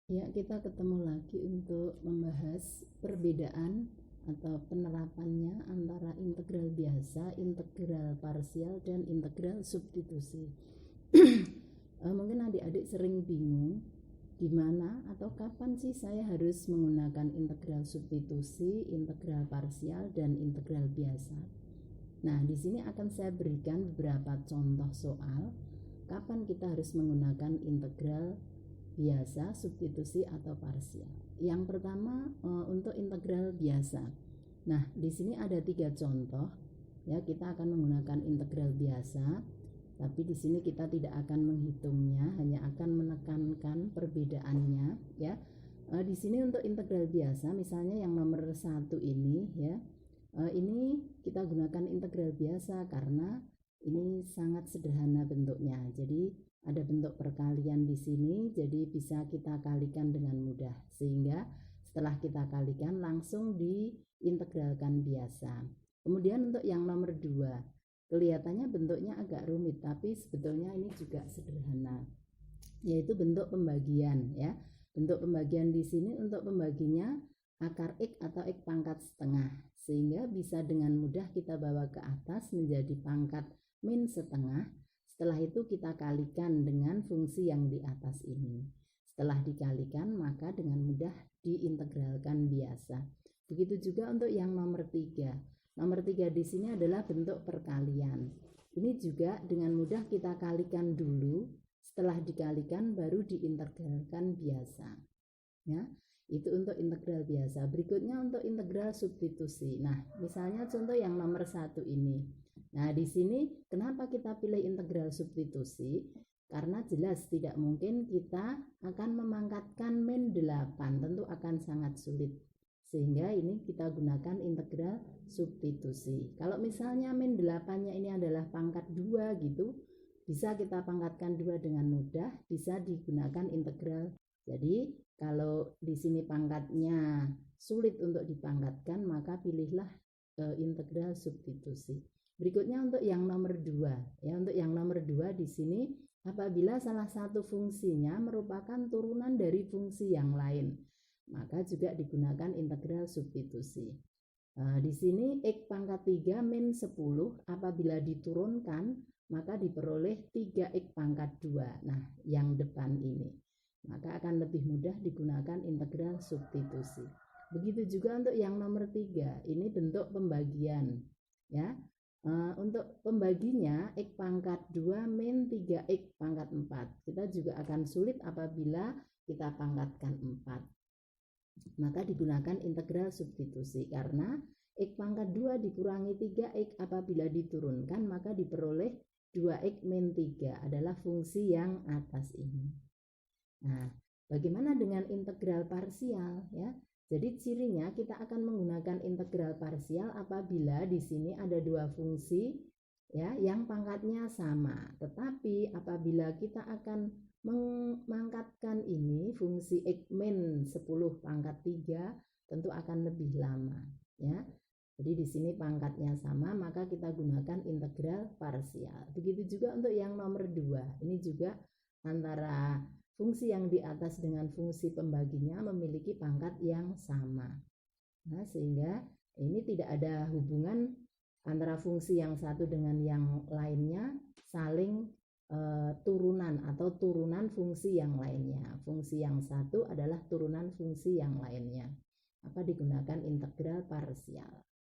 Ya, kita ketemu lagi untuk membahas perbedaan atau penerapannya antara integral biasa, integral parsial, dan integral substitusi. Mungkin adik-adik sering bingung gimana atau kapan sih saya harus menggunakan integral substitusi, integral parsial, dan integral biasa. Nah, di sini akan saya berikan beberapa contoh soal kapan kita harus menggunakan integral biasa, substitusi, atau parsial. Yang pertama untuk integral biasa. Nah, di sini ada 3 contoh. Ya, kita akan menggunakan integral biasa, tapi di sini kita tidak akan menghitungnya, hanya akan menekankan perbedaannya. Ya, di sini untuk integral biasa, misalnya yang nomor 1 ini, ya, ini kita gunakan integral biasa karena ini sangat sederhana bentuknya. Jadi ada bentuk perkalian di sini, jadi bisa kita kalikan dengan mudah, sehingga setelah kita kalikan langsung diintegralkan biasa. Kemudian untuk yang nomor 2, kelihatannya bentuknya agak rumit, tapi sebetulnya ini juga sederhana, yaitu bentuk pembagian. Ya, bentuk pembagian di sini untuk pembaginya akar X atau X pangkat setengah, sehingga bisa dengan mudah kita bawa ke atas menjadi pangkat min setengah. Setelah itu kita kalikan dengan fungsi yang di atas ini. Setelah dikalikan, maka dengan mudah diintegralkan biasa. Begitu juga untuk yang nomor 3. Nomor 3 di sini adalah bentuk perkalian. Ini juga dengan mudah kita kalikan dulu, setelah dikalikan baru diintegralkan biasa. Ya, itu untuk integral biasa. Berikutnya untuk integral substitusi. Nah, misalnya contoh yang nomor 1 ini. Nah, di sini kenapa kita pilih integral substitusi? Karena jelas tidak mungkin kita akan memangkatkan min 8, tentu akan sangat sulit. Sehingga ini kita gunakan integral substitusi. Kalau misalnya min 8-nya ini adalah pangkat 2 gitu, bisa kita pangkatkan 2 dengan mudah, bisa digunakan integral. Jadi kalau di sini pangkatnya sulit untuk dipangkatkan, maka pilihlah integral substitusi. Berikutnya untuk yang nomor 2. Ya, untuk yang nomor 2 di sini apabila salah satu fungsinya merupakan turunan dari fungsi yang lain, maka juga digunakan integral substitusi. Di sini X pangkat 3 min 10 apabila diturunkan maka diperoleh 3X pangkat 2. Nah, yang depan ini. Maka akan lebih mudah digunakan integral substitusi. Begitu juga untuk yang nomor 3. Ini bentuk pembagian. Ya, untuk pembaginya X pangkat 2 min 3X pangkat 4. Kita juga akan sulit apabila kita pangkatkan 4. Maka digunakan integral substitusi karena X pangkat 2 dikurangi 3X apabila diturunkan maka diperoleh 2X min 3 adalah fungsi yang atas ini. Nah, bagaimana dengan integral parsial? Ya, jadi cirinya kita akan menggunakan integral parsial apabila di sini ada 2 fungsi ya yang pangkatnya sama. Tetapi apabila kita akan memangkatkan ini fungsi X min 10 pangkat 3 tentu akan lebih lama ya. Jadi di sini pangkatnya sama, maka kita gunakan integral parsial. Begitu juga untuk yang nomor 2. Ini juga antara fungsi yang di atas dengan fungsi pembaginya memiliki pangkat yang sama. Nah, sehingga ini tidak ada hubungan antara fungsi yang satu dengan yang lainnya saling turunan atau turunan fungsi yang lainnya. Fungsi yang satu adalah turunan fungsi yang lainnya. Maka digunakan integral parsial.